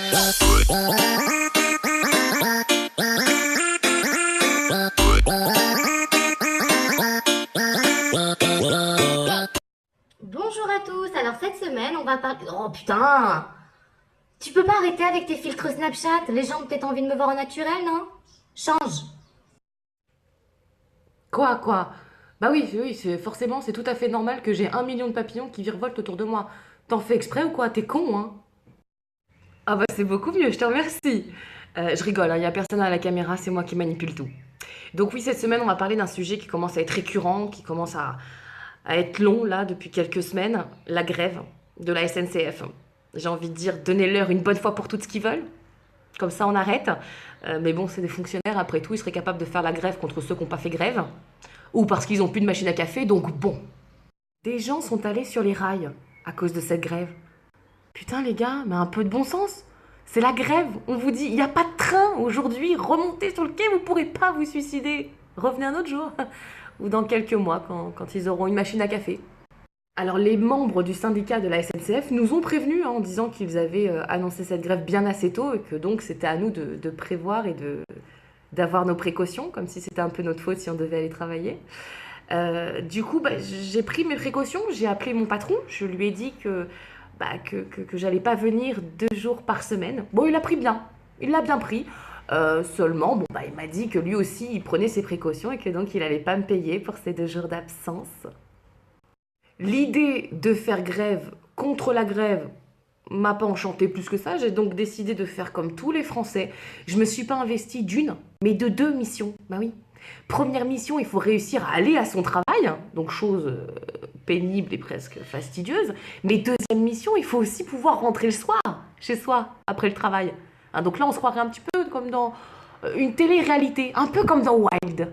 Bonjour à tous, alors cette semaine on va parler... Oh putain! Tu peux pas arrêter avec tes filtres Snapchat? Les gens ont peut-être envie de me voir en naturel, non? Change! Quoi? Bah oui, forcément, c'est tout à fait normal que j'ai 1 million de papillons qui virevoltent autour de moi. T'en fais exprès ou quoi? T'es con, hein? Ah bah c'est beaucoup mieux, je te remercie. Je rigole, il y a personne à la caméra, c'est moi qui manipule tout. Donc oui, cette semaine, on va parler d'un sujet qui commence à être récurrent, qui commence à être long, là, depuis quelques semaines, la grève de la SNCF. J'ai envie de dire, donnez-leur une bonne fois pour toutes ce qu'ils veulent. Comme ça, on arrête. Mais bon, c'est des fonctionnaires, après tout, ils seraient capables de faire la grève contre ceux qui n'ont pas fait grève. Ou parce qu'ils n'ont plus de machine à café, donc bon. Des gens sont allés sur les rails à cause de cette grève. Putain les gars, mais un peu de bon sens. C'est la grève, on vous dit, il n'y a pas de train aujourd'hui, remontez sur le quai, vous ne pourrez pas vous suicider. Revenez un autre jour. Ou dans quelques mois, quand ils auront une machine à café. Alors les membres du syndicat de la SNCF nous ont prévenus en disant qu'ils avaient annoncé cette grève bien assez tôt et que donc c'était à nous de prévoir et d'avoir nos précautions, comme si c'était un peu notre faute si on devait aller travailler. Du coup, j'ai pris mes précautions, j'ai appelé mon patron, je lui ai dit que j'allais pas venir 2 jours par semaine. Bon, il l'a pris bien, il l'a bien pris. Seulement, il m'a dit que lui aussi, il prenait ses précautions et que donc il allait pas me payer pour ces 2 jours d'absence. L'idée de faire grève contre la grève m'a pas enchanté plus que ça. J'ai donc décidé de faire comme tous les Français. Je me suis pas investie d'une, mais de 2 missions. Bah oui. Première mission, il faut réussir à aller à son travail, donc chose pénible et presque fastidieuse. Mais deuxième mission, il faut aussi pouvoir rentrer le soir, chez soi, après le travail. Hein, donc là, on se croirait un petit peu comme dans une télé-réalité, un peu comme dans Wild.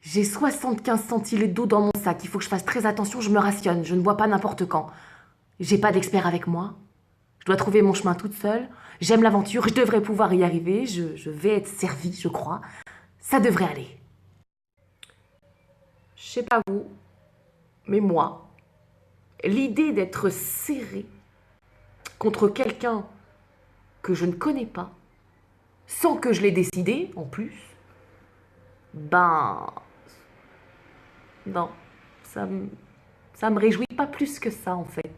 J'ai 75 centilitres d'eau dans mon sac, il faut que je fasse très attention, je me rationne, je ne bois pas n'importe quand. J'ai pas d'expert avec moi, je dois trouver mon chemin toute seule, j'aime l'aventure, je devrais pouvoir y arriver, je vais être servie, je crois. Ça devrait aller. Je sais pas vous, mais moi, l'idée d'être serrée contre quelqu'un que je ne connais pas, sans que je l'ai décidé en plus, ben non, ça me, ça me réjouit pas plus que ça en fait.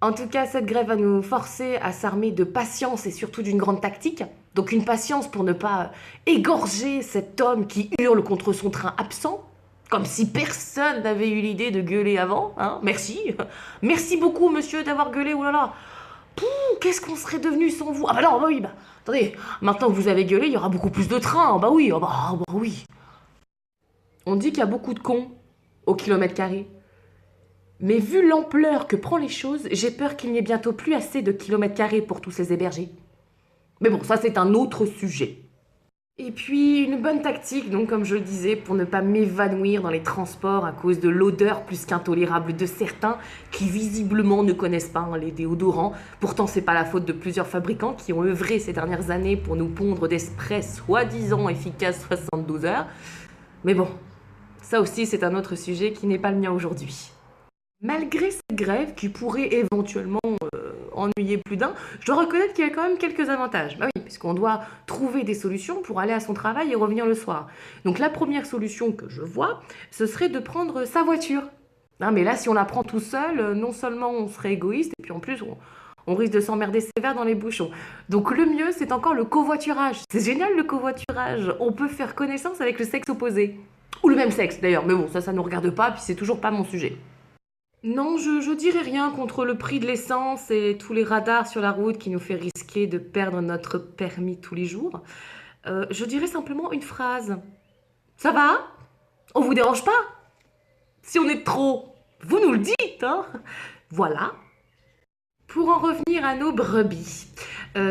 En tout cas, cette grève va nous forcer à s'armer de patience et surtout d'une grande tactique. Donc une patience pour ne pas égorger cet homme qui hurle contre son train absent, comme si personne n'avait eu l'idée de gueuler avant. Hein. Merci. Merci beaucoup, monsieur, d'avoir gueulé. Oh là là. Pouh, qu'est-ce qu'on serait devenu sans vous? Ah bah non, bah oui, bah attendez, maintenant que vous avez gueulé, il y aura beaucoup plus de trains. Bah oui, bah oui. On dit qu'il y a beaucoup de cons au kilomètre carré. Mais vu l'ampleur que prend les choses, j'ai peur qu'il n'y ait bientôt plus assez de kilomètres carrés pour tous ces hébergés. Mais bon, ça c'est un autre sujet. Et puis une bonne tactique, donc comme je le disais, pour ne pas m'évanouir dans les transports à cause de l'odeur plus qu'intolérable de certains qui visiblement ne connaissent pas les déodorants. Pourtant c'est pas la faute de plusieurs fabricants qui ont œuvré ces dernières années pour nous pondre des sprays soi-disant efficaces 72 heures. Mais bon, ça aussi c'est un autre sujet qui n'est pas le mien aujourd'hui. Malgré cette grève qui pourrait éventuellement ennuyer plus d'un, je dois reconnaître qu'il y a quand même quelques avantages. Bah oui, puisqu'on doit trouver des solutions pour aller à son travail et revenir le soir. Donc la première solution que je vois, ce serait de prendre sa voiture. Hein, mais là, si on la prend tout seul, non seulement on serait égoïste, et puis en plus, on risque de s'emmerder sévère dans les bouchons. Donc le mieux, c'est encore le covoiturage. C'est génial le covoiturage. On peut faire connaissance avec le sexe opposé. Ou le même sexe d'ailleurs, mais bon, ça ne nous regarde pas, puis c'est toujours pas mon sujet. Non, je dirais rien contre le prix de l'essence et tous les radars sur la route qui nous fait risquer de perdre notre permis tous les jours. Je dirais simplement une phrase. Ça va? On vous dérange pas? Si on est trop, vous nous le dites, hein? Voilà. Pour en revenir à nos brebis.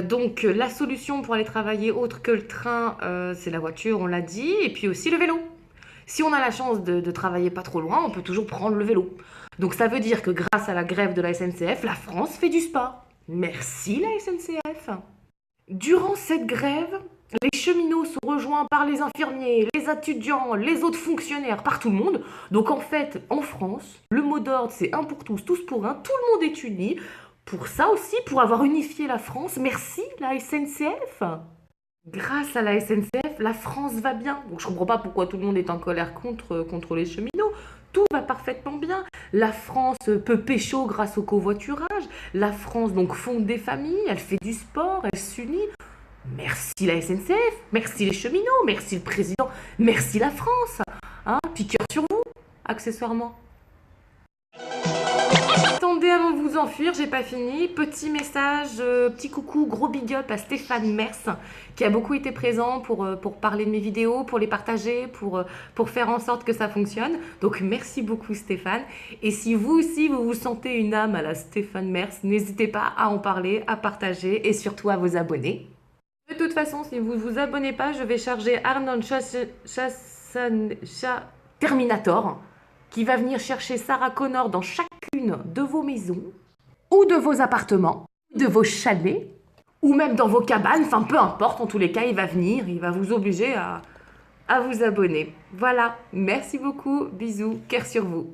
Donc la solution pour aller travailler autre que le train, c'est la voiture, on l'a dit, et puis aussi le vélo. Si on a la chance de travailler pas trop loin, on peut toujours prendre le vélo. Donc ça veut dire que grâce à la grève de la SNCF, la France fait du sport. Merci la SNCF. Durant cette grève, les cheminots sont rejoints par les infirmiers, les étudiants, les autres fonctionnaires, par tout le monde. Donc en fait, en France, le mot d'ordre c'est un pour tous, tous pour un, tout le monde est uni pour ça aussi, pour avoir unifié la France. Merci la SNCF. Grâce à la SNCF, la France va bien. Donc je comprends pas pourquoi tout le monde est en colère contre les cheminots. Tout va parfaitement bien. La France peut pécho grâce au covoiturage. La France donc fonde des familles, elle fait du sport, elle s'unit. Merci la SNCF, merci les cheminots, merci le président, merci la France. Hein, puis cœur sur vous, accessoirement. Attendez avant de vous enfuir, j'ai pas fini. Petit message, petit coucou, gros big up à Stéphane Mers qui a beaucoup été présent pour parler de mes vidéos, pour les partager, pour faire en sorte que ça fonctionne. Donc merci beaucoup Stéphane. Et si vous aussi vous vous sentez une âme à la Stéphane Mers, n'hésitez pas à en parler, à partager et surtout à vous abonner. De toute façon, si vous ne vous abonnez pas, je vais charger Arnold Terminator qui va venir chercher Sarah Connor dans chacune de vos maisons ou de vos appartements, de vos chalets ou même dans vos cabanes. Enfin, peu importe, en tous les cas, il va venir, il va vous obliger à vous abonner. Voilà, merci beaucoup, bisous, cœur sur vous.